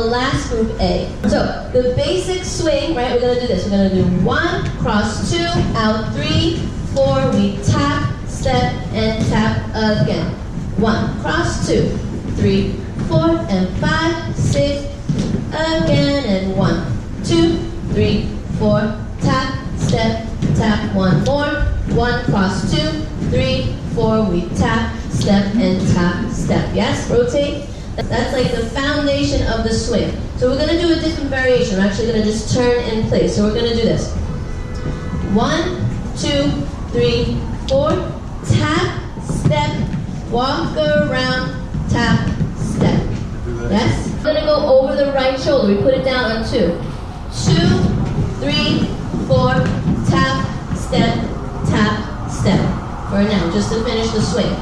the last group A. So the basic swing, right, we're gonna do this. We're gonna do 1, cross 2, out 3, 4, we tap, step, and tap again. 1, cross 2, 3, 4, and 5, 6, again, and 1, 2, 3, 4, tap, step, tap, 1 more, 1, cross 2, 3, 4, we tap, step, and tap, step. Yes, rotate. That's like the foundation of the swing. So we're gonna do a different variation. We're actually gonna just turn in place. So we're gonna do this. 1, 2, 3, 4, tap, step, walk around, tap, step. Yes? We're gonna go over the right shoulder. We put it down on 2. 2, 3, 4, tap, step, tap, step. For now, just to finish the swing.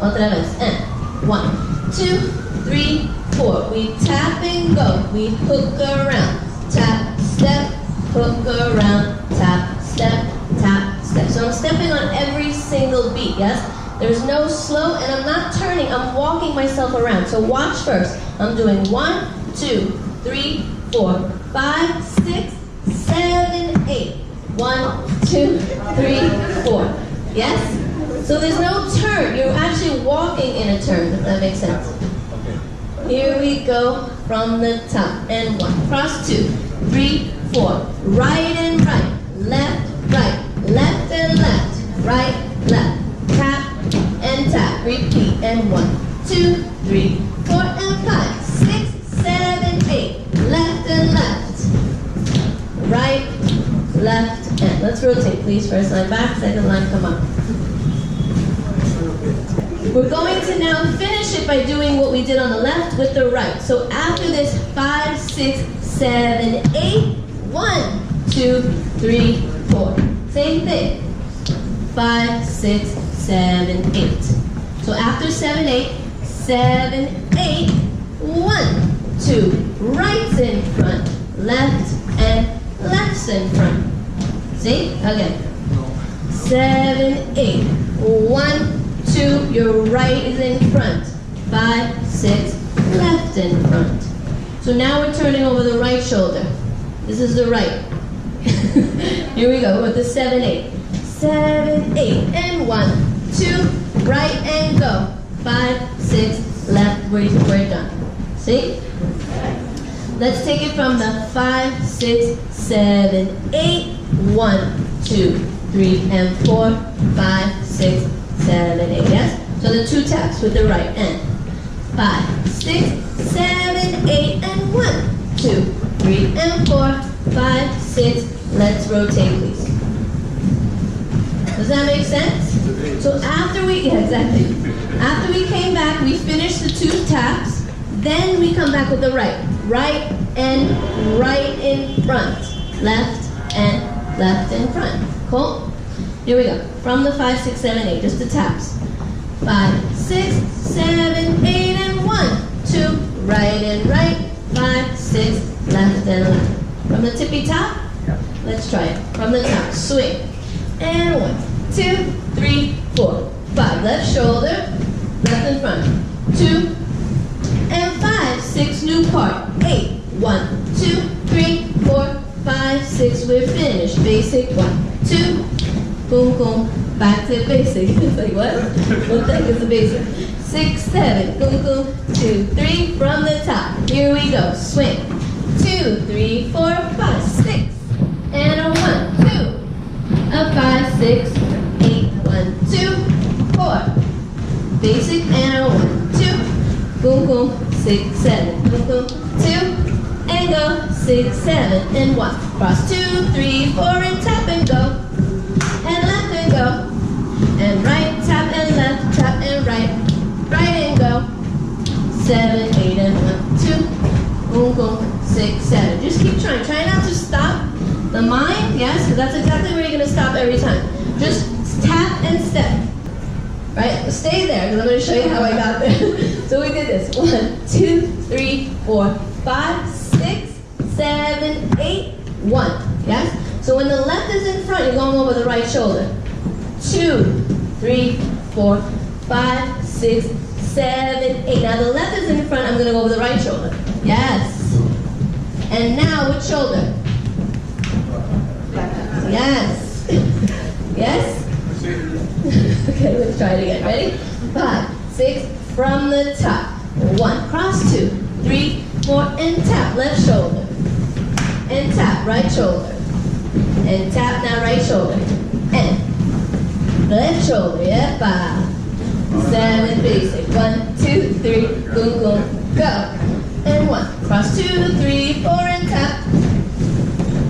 Otra vez. And 1, 2, 3, 4. We tap and go. We hook around. Tap, step, hook around, tap, step, tap, step. So I'm stepping on every single beat, yes? There's no slow, and I'm not turning. I'm walking myself around. So watch first. I'm doing 1, 2, 3, 4, 5, 6, 7, 8. 1, 2, 3, 4. Yes? So there's no turn. You're actually walking in a turn, if that makes sense. Here we go from the top. And 1, cross 2, 3, 4. Right and right. Left, right. Left and left. Right, left. Tap and tap. Repeat. And 1, 2, 3, 4, and 5, 6, 7, 8. Left and left. Right, left, and let's rotate, please. First line back, second line come up. We're going to now finish it by doing what we did on the left with the right. So after this, 5, 6, 7, 8. 1, 2, 3, 4. Same thing. 5, 6, 7, 8. So after 7, 8, 7, 8. 1, 2. Right's in front. Left and left's in front. See? Again. 7, 8. 1, 2, your right is in front. 5, 6, left in front. So now we're turning over the right shoulder. This is the right. Here we go with the 7, 8. 7, 8, and 1, 2, right and go. 5, 6, left, we're done. See? Let's take it from the 5, 6, 7, 8. 1, 2, 3, and 4, 5, 6, 7, 8. Yes? So the 2 taps with the right end. 5, 6, 7, 8, and 1, 2, 3, and 4, 5, 6. Let's rotate, please. Does that make sense? So after we, exactly. After we came back, we finished the 2 taps. Then we come back with the right. Right and right in front. Left and left in front. Cool? Here we go. From the 5, 6, 7, 8. Just the taps. 5, 6, 7, 8, and 1, 2. Right and right. 5, 6, left and left. From the tippy top? Let's try it. From the top. Swing. And 1, 2, 3, 4, 5. Left shoulder. Left in front. 2 and 5, 6. New part. 8. 1, 2, 3, 4, 5, 6. We're finished. Basic. 1, 2. Boom, boom. Back to basic. It's like, what? What the heck is the basic? 6, 7. Boom, boom. 2, 3. From the top. Here we go. Swing. 2, 3, 4, 5, 6. And a 1, 2. A 5, 6, 8. 1, 2, 4. Basic. And a 1, 2. Boom, boom. 6, 7. Boom, boom. 2. And go. 6, 7. And 1. Cross 2, 3, 4. And tap and go. And left and go. And right, tap and left, tap and right. Right and go. 7, 8, and 1, 2. Boom, boom. 6, 7. Just keep trying. Try not to stop the mind, yes, because that's exactly where you're going to stop every time. Just tap and step. Right? Stay there, because I'm going to show you how I got there. So we did this. 1, 2, 3, 4, 5, 6, 7, 8, 1. Yes? So when the left is in front, you're going over the right shoulder. 2, 3, 4, 5, 6, 7, 8. Now the left is in front, I'm going to go over the right shoulder. Yes. And now with shoulder. Yes. Yes? Okay, let's try it again. Ready? 5, 6, from the top. 1, cross 2, 3, 4, and tap left shoulder. And tap right shoulder. And tap now right shoulder. And left shoulder. Yeah, 5, 7, basic. 1, 2, 3, boom, boom, go. And 1, cross 2, 3, 4, and tap.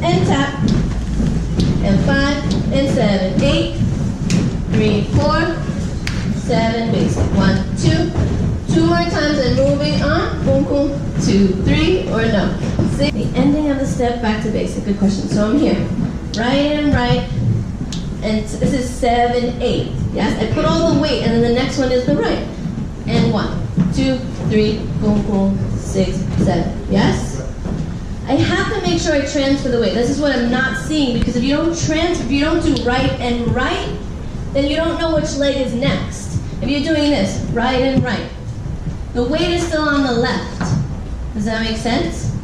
And tap. And 5, and 7, 8, 3, 4, 7, basic. 1, 2, 2 more times and moving on. Boom, boom, 2, 3, or no. 6. The ending of the step back to basic. Good question. So I'm here. Right and right. And this is 7, 8. Yes? I put all the weight and then the next one is the right. And 1, 2, 3, boom, boom, 6, 7. Yes? I have to make sure I transfer the weight. This is what I'm not seeing because if you don't do right and right, then you don't know which leg is next. If you're doing this, right and right, the weight is still on the left. Does that make sense?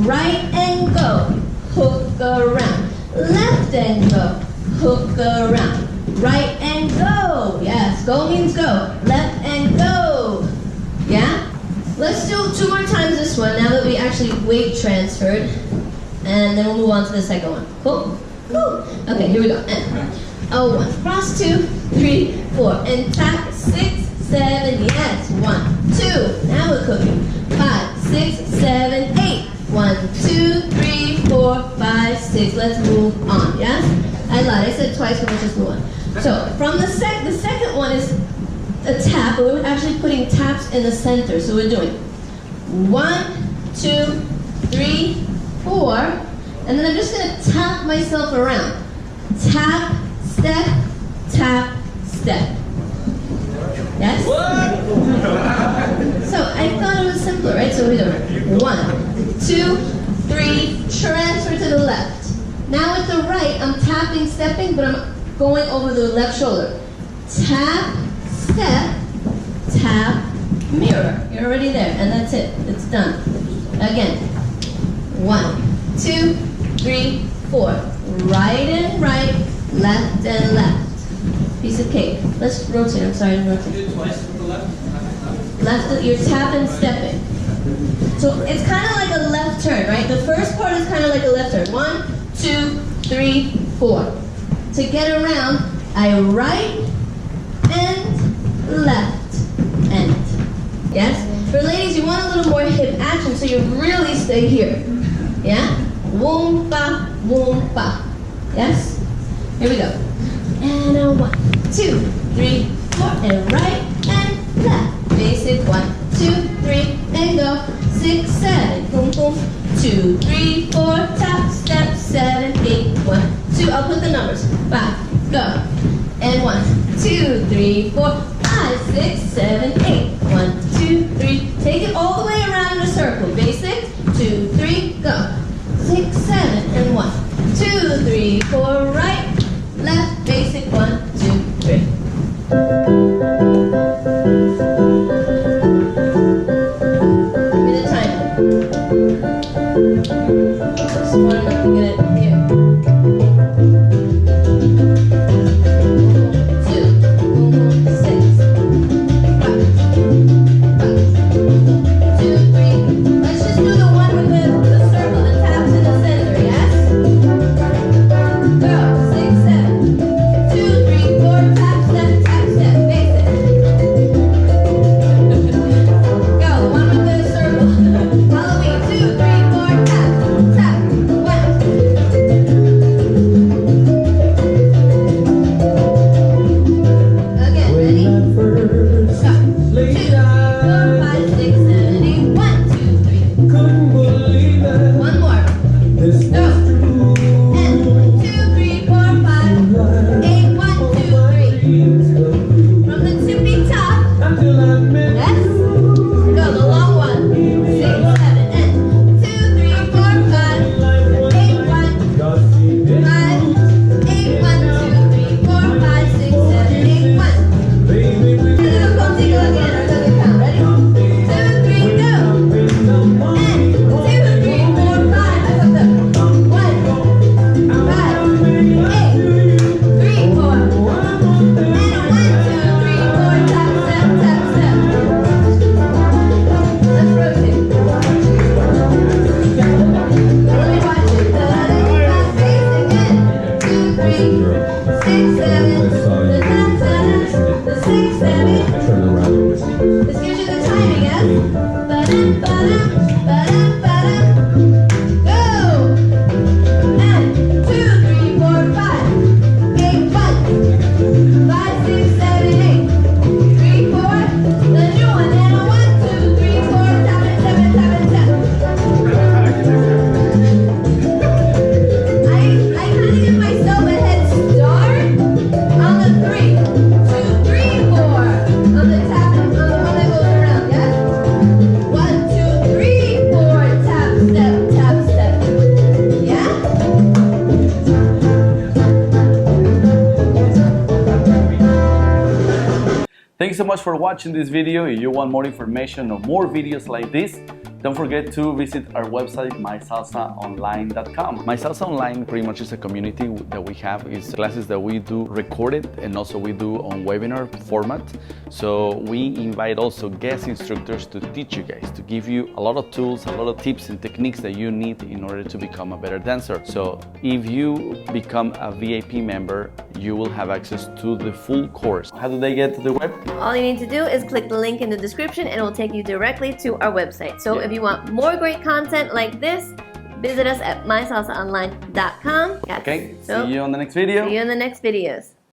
Right and go, hook around. Left and go, hook around. Right and go. Yes, go means go. Left and go. Yeah? Let's do 2 more times this one now that we actually weight transferred. And then we'll move on to the second one. Cool? Cool. Okay, here we go. And 1, cross 2, 3, 4, and tap 6, 7, yes. 1, 2, now we're cooking. 5, 6, 7, 8. 1, 2, 3, 4, 5, 6. Let's move on, yes? I lied, I said twice, but let's just move on. So from the second one is a tap, but we're actually putting taps in the center. So we're doing 1, 2, 3, 4, and then I'm just going to tap myself around. Tap, step, tap, step. Yes? So I thought it was simpler, right? So we're doing 1, 2, 3, transfer to the left. Now with the right, I'm tapping, stepping, but I'm going over the left shoulder. Tap, step, tap, mirror. You're already there, and that's it. It's done. Again. 1, 2, 3, 4. Right and right, left and left. Piece of cake. Let's rotate. I'm sorry, rotate. Do it twice with the left. Left, you're tapping, stepping. So it's kind of like a left turn, right? The first part is kind of like a left turn. 1, 2, 3, 4. To get around, I right and left end. Yes? For ladies, you want a little more hip action, so you really stay here. Yeah? Woompa, woompa. Yes? Here we go. And 1, 2, 3, 4, and right and left. Basic. 1, 2, 3, and go. 6, 7, boom, boom. 2, 3, 4, tap, step, 7, 8, 1, 2. I'll put the numbers. 5, go. And 1, 2, 3, 4, 5, 6, 7, 8. 1, 2, 3. Take it all the way around in a circle. Basic. 2, 3, go. 6, 7, and 1, 2, 3, 4, right, left, basic. 1, 2, 3. Give me the time. Smart enough to get it here. 2, 3, 4, Thank you so much for watching this video. If you want more information or more videos like this, don't forget to visit our website, mysalsaonline.com. My Salsa Online pretty much is a community that we have. It's classes that we do recorded and also we do on webinar format. So we invite also guest instructors to teach you guys, to give you a lot of tools, a lot of tips and techniques that you need in order to become a better dancer. So if you become a VIP member, you will have access to the full course. How do they get to the web? All you need to do is click the link in the description and it will take you directly to our website. So if you want more great content like this, visit us at mysalsaonline.com. Okay, So, see you on the next video. see you in the next videos.